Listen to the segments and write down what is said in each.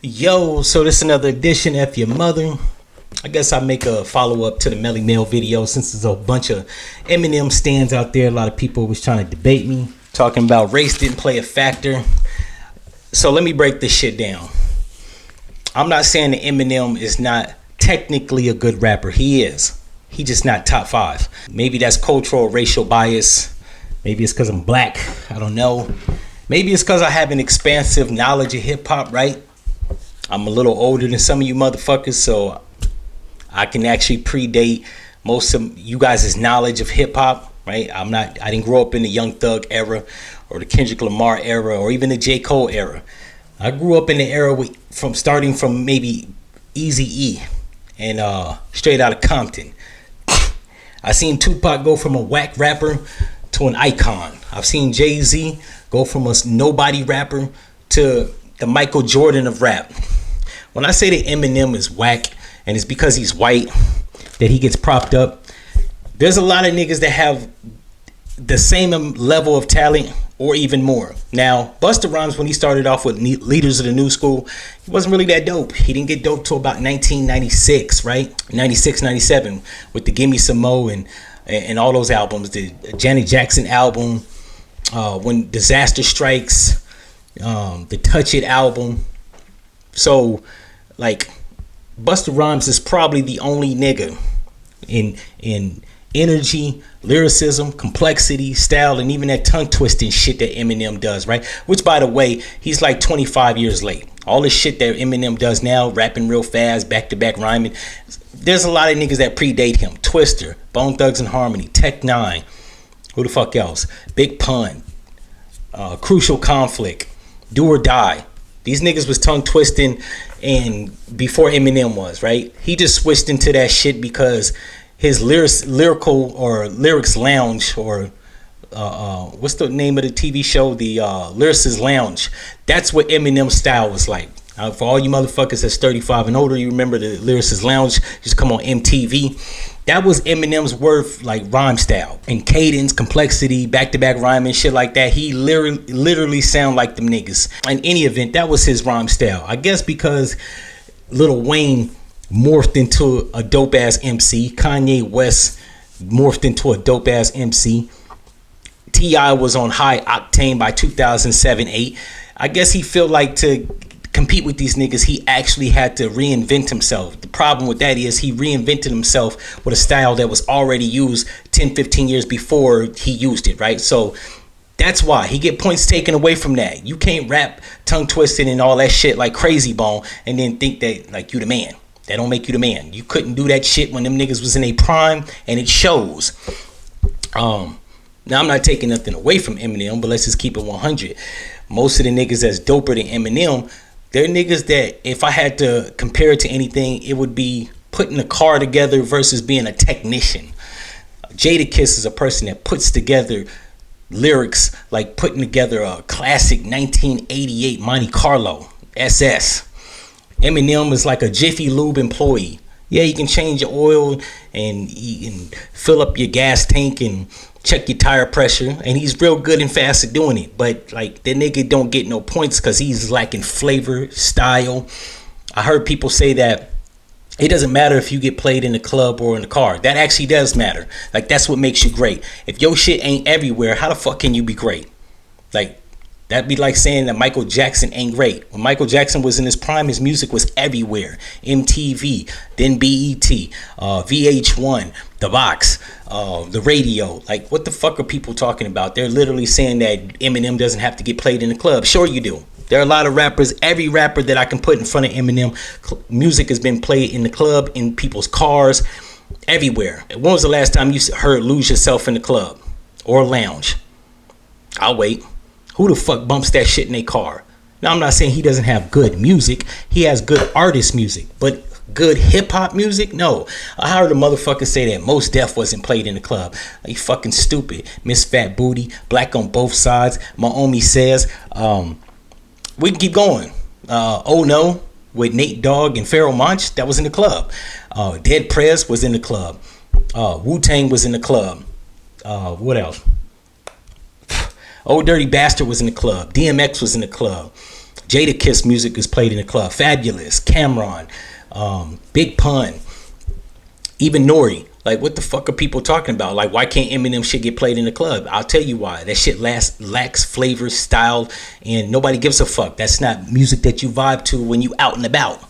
Yo, so this is another edition of F-ya-Motha. I guess I'll make a follow-up to the Melle Mel video since there's a bunch of Eminem stands out there. A lot of people was trying to debate me, talking about race didn't play a factor. So let me break this shit down. I'm not saying that Eminem is not technically a good rapper. He is. He just not top 5. Maybe that's cultural or racial bias. Maybe it's because I'm black. I don't know. Maybe it's because I have an expansive knowledge of hip-hop, right? I'm a little older than some of you motherfuckers, so I can actually predate most of you guys' knowledge of hip-hop, right? I didn't grow up in the Young Thug era or the Kendrick Lamar era or even the J. Cole era. I grew up in the era starting from maybe Eazy-E and Straight Outta Compton. I seen Tupac go from a whack rapper to an icon. I've seen Jay-Z go from a nobody rapper to the Michael Jordan of rap. When I say that Eminem is whack and it's because he's white that he gets propped up, there's a lot of niggas that have the same level of talent or even more. Now, Busta Rhymes, when he started off with Leaders of the New School, he wasn't really that dope. He didn't get dope till about 1996, right? 96, 97 with the Gimme Some Mo and all those albums. The Janet Jackson album, When Disaster Strikes, the Touch It album. So, like, Busta Rhymes is probably the only nigga in energy, lyricism, complexity, style, and even that tongue twisting shit that Eminem does, right? Which, by the way, he's like 25 years late. All the shit that Eminem does now, rapping real fast, back-to-back rhyming, there's a lot of niggas that predate him. Twister, Bone Thugs and Harmony, Tech Nine, who the fuck else? Big Pun, Crucial Conflict, Do or Die. These niggas was tongue twisting and before Eminem was, right? He just switched into that shit because his lyrics lounge, or what's the name of the TV show? The Lyricist Lounge. That's what Eminem's style was like. For all you motherfuckers that's 35 and older, you remember the Lyricist Lounge used to come on MTV. That was Eminem's rhyme style and cadence, complexity, back-to-back rhyming, shit like that. He literally sound like them niggas. In any event, that was his rhyme style. I guess because Lil Wayne morphed into a dope-ass MC. Kanye West morphed into a dope-ass MC. T.I. was on high octane by 2007-8. I guess he felt like to compete with these niggas, he actually had to reinvent himself. The problem with that is he reinvented himself with a style that was already used 10-15 years before he used it, right? So that's why he get points taken away from that. You can't rap tongue twisted and all that shit like Crazy Bone and then think that like you the man. That don't make you the man. You couldn't do that shit when them niggas was in a prime, and it shows. Now I'm not taking nothing away from Eminem, but let's just keep it 100. Most of the niggas that's doper than Eminem, they're niggas that if I had to compare it to anything, it would be putting a car together versus being a technician. Jadakiss is a person that puts together lyrics like putting together a classic 1988 Monte Carlo SS. Eminem is like a Jiffy Lube employee. Yeah, you can change your oil and you can fill up your gas tank and check your tire pressure, and he's real good and fast at doing it. But like, the nigga don't get no points because he's lacking flavor, style. I heard people say that it doesn't matter if you get played in the club or in the car. That actually does matter. Like, that's what makes you great. If your shit ain't everywhere, how the fuck can you be great? Like, that'd be like saying that Michael Jackson ain't great. When Michael Jackson was in his prime, his music was everywhere. MTV, then BET, VH1, The Box, the radio. Like, what the fuck are people talking about? They're literally saying that Eminem doesn't have to get played in the club. Sure you do. There are a lot of rappers. Every rapper that I can put in front of Eminem, music has been played in the club, in people's cars, everywhere. When was the last time you heard Lose Yourself in the club or lounge? I'll wait. Who the fuck bumps that shit in their car? Now, I'm not saying he doesn't have good music. He has good artist music. But good hip-hop music? No. I heard a motherfucker say that Mos Def wasn't played in the club. Like, you fucking stupid. Miss Fat Booty, Black on Both Sides, My Omi Says. We can keep going. Oh No, with Nate Dogg and Pharoah Monch, that was in the club. Dead Prez was in the club. Wu-Tang was in the club. What else? Old Dirty Bastard was in the club. DMX was in the club. Jada Kiss music is played in the club. Fabulous, Cameron, Big Pun, even Nori. Like, what the fuck are people talking about? Like, why can't Eminem shit get played in the club? I'll tell you why. That shit lacks flavor, style, and nobody gives a fuck. That's not music that you vibe to when you out and about,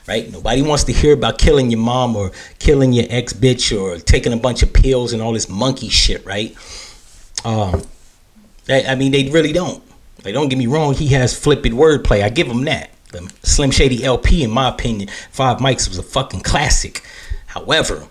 right? Nobody wants to hear about killing your mom or killing your ex bitch or taking a bunch of pills and all this monkey shit, right? I mean, they really don't. Like, don't get me wrong. He has flippant wordplay. I give him that. The Slim Shady LP, in my opinion, 5 Mics was a fucking classic. However,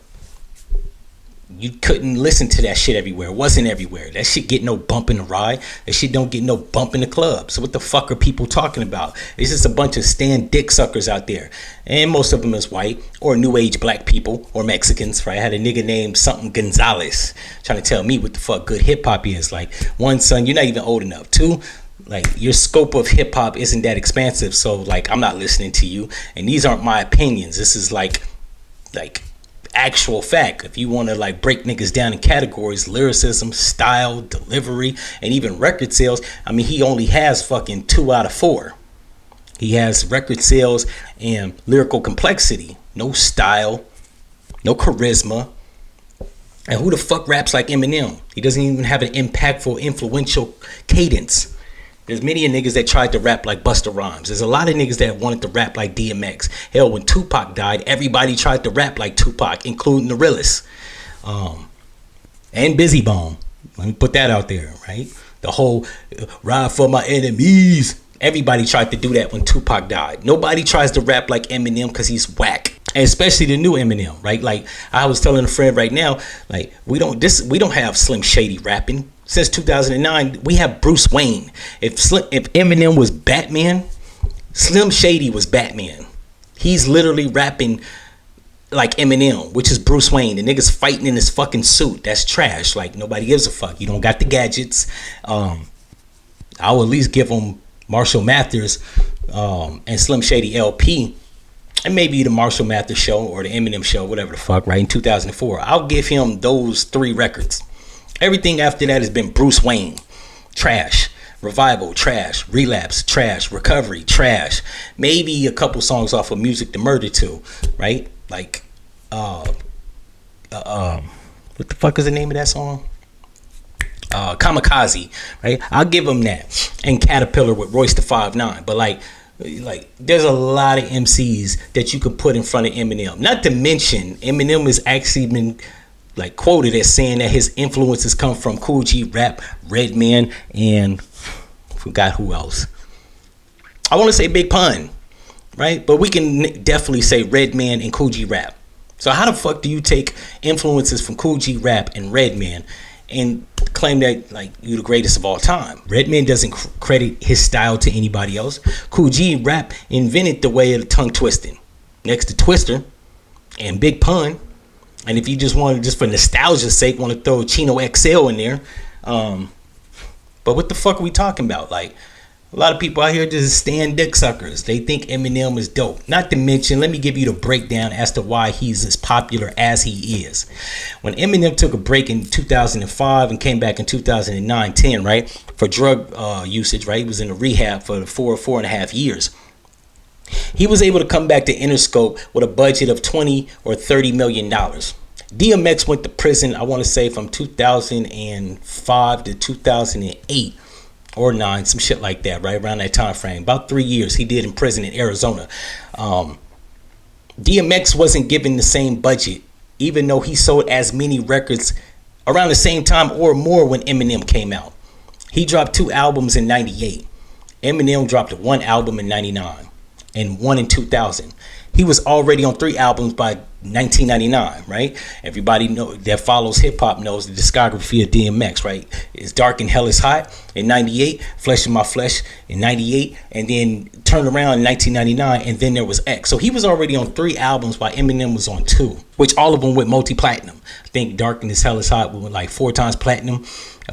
you couldn't listen to that shit everywhere. It wasn't everywhere. That shit get no bump in the ride. That shit don't get no bump in the club. So what the fuck are people talking about? It's just a bunch of stand dick suckers out there. And most of them is white or new age black people or Mexicans, right? I had a nigga named something Gonzalez trying to tell me what the fuck good hip hop is. Like, one, son, you're not even old enough. 2, like, your scope of hip hop isn't that expansive. So, like, I'm not listening to you. And these aren't my opinions. This is like actual fact. If you want to like break niggas down in categories, lyricism, style, delivery, and even record sales, I mean, he only has fucking 2 out of 4. He has record sales and lyrical complexity, no style, no charisma. And who the fuck raps like Eminem? He doesn't even have an impactful, influential cadence. There's many of niggas that tried to rap like Busta Rhymes. There's a lot of niggas that wanted to rap like DMX. Hell, when Tupac died, everybody tried to rap like Tupac, including the realest. And Busy Bone. Let me put that out there, right? The whole ride for my enemies. Everybody tried to do that when Tupac died. Nobody tries to rap like Eminem because he's whack. And especially the new Eminem, right? Like, I was telling a friend right now, like, we don't have Slim Shady rapping. Since 2009, we have Bruce Wayne. If Eminem was Batman, Slim Shady was Batman. He's literally rapping like Eminem, which is Bruce Wayne. The nigga's fighting in his fucking suit. That's trash. Like, nobody gives a fuck. You don't got the gadgets. I'll at least give him Marshall Mathers and Slim Shady LP. And maybe the Marshall Mathers show or the Eminem show, whatever the fuck, right? In 2004. I'll give him those 3 records. Everything after that has been Bruce Wayne. Trash. Revival, trash. Relapse, trash. Recovery, trash. Maybe a couple songs off of Music to Murder To, right? Like, what the fuck is the name of that song? Kamikaze, right? I'll give him that. And Caterpillar with Royce the 5'9". But like there's a lot of MCs that you could put in front of Eminem. Not to mention, Eminem has actually been like quoted as saying that his influences come from Kool G Rap, Redman, and forgot who else. I want to say Big Pun, right? But we can definitely say Redman and Kool G Rap. So how the fuck do you take influences from Kool G Rap and Redman and claim that like you're the greatest of all time? Redman doesn't credit his style to anybody else. Kool G Rap invented the way of the tongue twisting, next to Twister and Big Pun. And if you just want to, just for nostalgia's sake, want to throw Chino XL in there, but what the fuck are we talking about? Like, a lot of people out here just stand dick suckers. They think Eminem is dope. Not to mention, let me give you the breakdown as to why he's as popular as he is. When Eminem took a break in 2005 and came back in 2009-10, right, for drug usage, right, he was in a rehab for 4.5 years. He was able to come back to Interscope with a budget of $20 or $30 million. DMX went to prison, I want to say from 2005 to 2008 or 9, some shit like that, right around that time frame. About 3 years he did in prison in Arizona. DMX wasn't given the same budget, even though he sold as many records around the same time or more when Eminem came out. He dropped 2 albums in 98. Eminem dropped 1 album in 99. And 1 in 2000. He was already on 3 albums by 1999, right? Everybody know that follows hip hop knows the discography of DMX, right? It's Dark and Hell is Hot in 98, Flesh in My Flesh in 98, and then turned around in 1999, and then there was X. So he was already on 3 albums while Eminem was on 2, which all of them went multi-platinum. I think Dark and Hell is Hot went like 4 times platinum.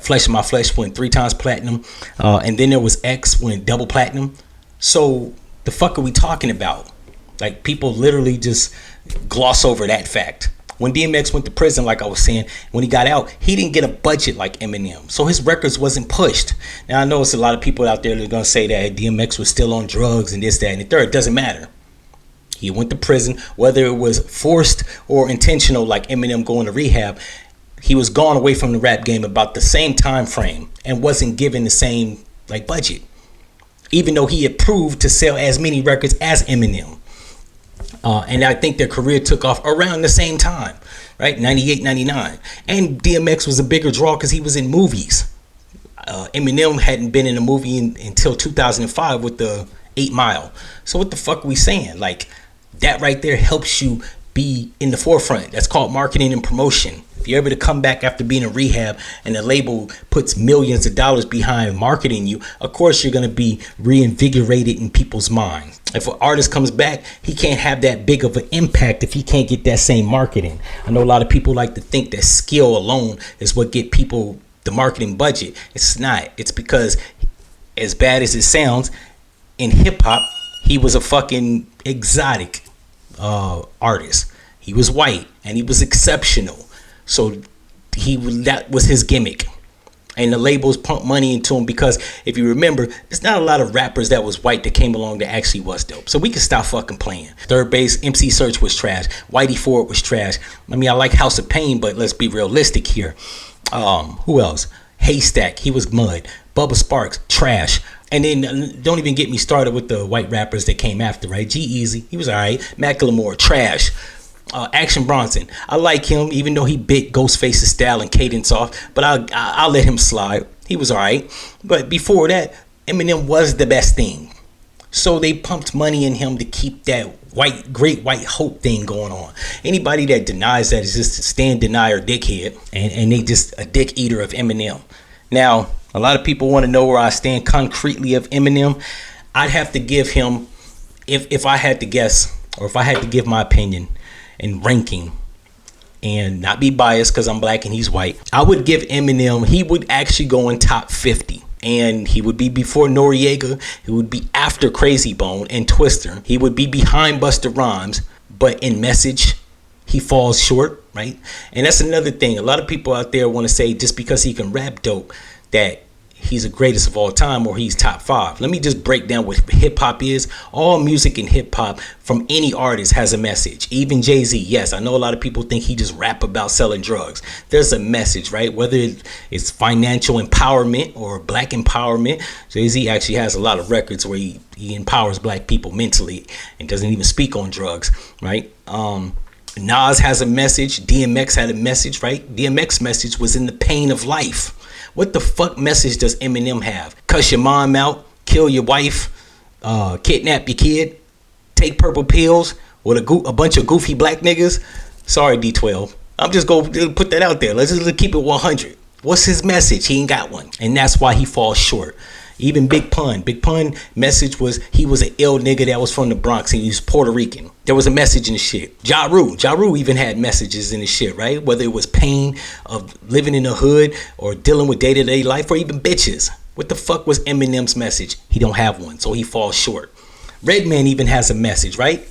Flesh in My Flesh went 3 times platinum, and then there was X went double platinum. So the fuck are we talking about? Like, people literally just gloss over that fact. When DMX went to prison, like I was saying, when he got out, he didn't get a budget like Eminem. So his records wasn't pushed. Now, I know it's a lot of people out there that are going to say that DMX was still on drugs and this, that, and the third. It doesn't matter. He went to prison, whether it was forced or intentional, like Eminem going to rehab. He was gone away from the rap game about the same time frame and wasn't given the same like budget, even though he had proved to sell as many records as Eminem. And I think their career took off around the same time, right? 98, 99. And DMX was a bigger draw because he was in movies. Eminem hadn't been in a movie until 2005 with the 8 Mile. So what the fuck are we saying? Like, that right there helps you be in the forefront. That's called marketing and promotion. If you're able to come back after being in rehab and the label puts millions of dollars behind marketing you, of course you're going to be reinvigorated in people's minds. If an artist comes back, he can't have that big of an impact if he can't get that same marketing. I know a lot of people like to think that skill alone is what get people the marketing budget. It's not. It's because, as bad as it sounds, in hip hop, he was a fucking exotic artist. He was white and he was exceptional. So that was his gimmick. And the labels pumped money into him because, if you remember, there's not a lot of rappers that was white that came along that actually was dope. So we can stop fucking playing. Third Base, MC Search was trash. Whitey Ford was trash. I mean, I like House of Pain, but let's be realistic here. Who else? Haystack, he was mud. Bubba Sparks, trash. And then don't even get me started with the white rappers that came after, right? G-Eazy, he was all right. Macklemore, trash. Action Bronson, I like him, even though he bit Ghostface's style and cadence off, but I'll let him slide. He was all right. But before that, Eminem was the best thing. So they pumped money in him to keep that great white hope thing going on. Anybody that denies that is just a stand denier dickhead, and they just a dick eater of Eminem. Now, a lot of people want to know where I stand concretely of Eminem. I'd have to give him, if I had to guess, or if I had to give my opinion and ranking, and not be biased because I'm black and he's white, I would give Eminem, he would actually go in top 50. And he would be before Noriega. He would be after Crazy Bone and Twister. He would be behind Busta Rhymes. But in message, he falls short, right? And that's another thing. A lot of people out there want to say just because he can rap dope that he's the greatest of all time or he's top 5. Let me just break down what hip hop is. All music in hip hop from any artist has a message. Even Jay-Z, yes, I know a lot of people think he just rap about selling drugs. There's a message, right? Whether it's financial empowerment or black empowerment, Jay-Z actually has a lot of records where he empowers black people mentally and doesn't even speak on drugs, right? Nas has a message. DMX had a message, right? DMX message was in the pain of life. What the fuck message does Eminem have? Cuss your mom out, kill your wife, kidnap your kid, take purple pills with a bunch of goofy black niggas? Sorry, D12. I'm just going to put that out there. Let's just keep it 100. What's his message? He ain't got one. And that's why he falls short. Even Big Pun message was he was an ill nigga that was from the Bronx and he was Puerto Rican. There was a message in the shit. Ja Rule even had messages in the shit, right? Whether it was pain of living in the hood or dealing with day-to-day life or even bitches. What the fuck was Eminem's message? He don't have one, so he falls short. Redman even has a message, right?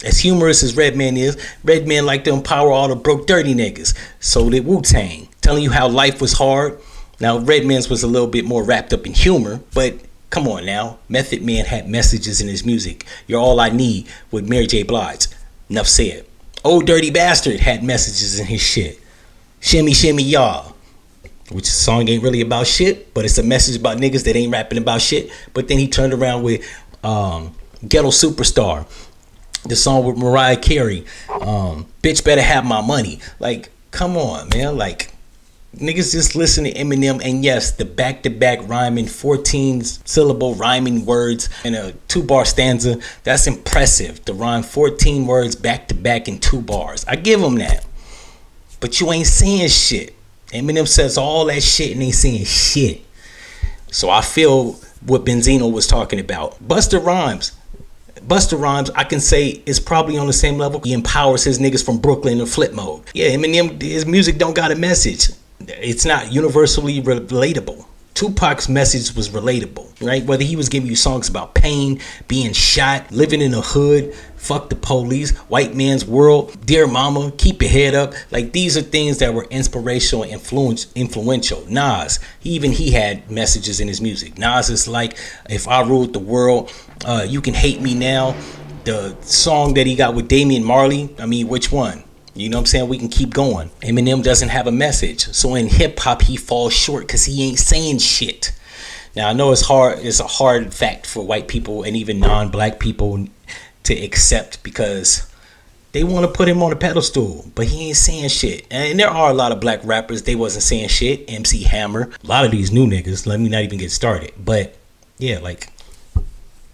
As humorous as Redman is, Redman like to empower all the broke dirty niggas. So did Wu-Tang, telling you how life was hard. Now, Redman's was a little bit more wrapped up in humor, but come on now. Method Man had messages in his music. You're All I Need with Mary J. Blige. Enough said. Old Dirty Bastard had messages in his shit. Shimmy Shimmy Y'all, which song ain't really about shit, but it's a message about niggas that ain't rapping about shit. But then he turned around with Ghetto Superstar, the song with Mariah Carey, Bitch Better Have My Money. Like, come on, man. Like, niggas just listen to Eminem, and yes, the back-to-back rhyming, 14 syllable rhyming words in a 2-bar stanza, that's impressive. To rhyme 14 words back-to-back in 2 bars. I give him that. But you ain't saying shit. Eminem says all that shit and ain't saying shit. So I feel what Benzino was talking about. Busta Rhymes, I can say, is probably on the same level. He empowers his niggas from Brooklyn in flip mode. Yeah, Eminem, his music don't got a message. It's not universally relatable Tupac's message was relatable, right? Whether he was giving you songs about pain, being shot, living in the hood, fuck the police, white man's world, dear mama, keep your head up. Like, these are things that were inspirational and influential. Nas, he had messages in his music. Nas is like, if I ruled the world, you can hate me now. The song that he got with Damian Marley, I mean, which one? You know what I'm saying? We can keep going. Eminem doesn't have a message. So in hip hop, he falls short because he ain't saying shit. Now, I know it's hard. It's a hard fact for white people and even non-black people to accept, because they want to put him on a pedestal, but he ain't saying shit. And there are a lot of black rappers, they wasn't saying shit. MC Hammer, a lot of these new niggas, let me not even get started. But yeah, like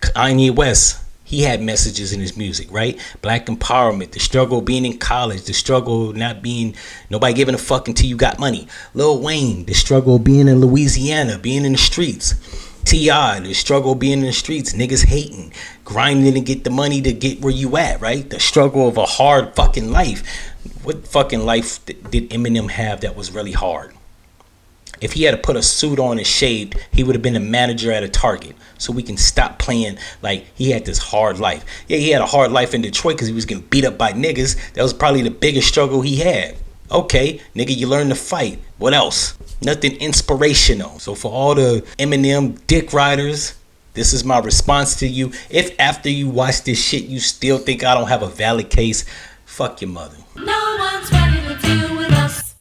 Kanye West, he had messages in his music, right? Black empowerment, the struggle of being in college, the struggle of not being, nobody giving a fuck until you got money. Lil Wayne, the struggle of being in Louisiana, being in the streets. T.I., the struggle of being in the streets, niggas hating, grinding to get the money to get where you at, right? The struggle of a hard fucking life. What fucking life did Eminem have that was really hard? If he had to put a suit on and shaved, he would have been a manager at a Target. So we can stop playing like he had this hard life. Yeah, he had a hard life in Detroit because he was getting beat up by niggas. That was probably the biggest struggle he had. Okay, nigga, you learn to fight. What else? Nothing inspirational. So for all the Eminem dick riders, this is my response to you. If after you watch this shit you still think I don't have a valid case, fuck your mother. No one's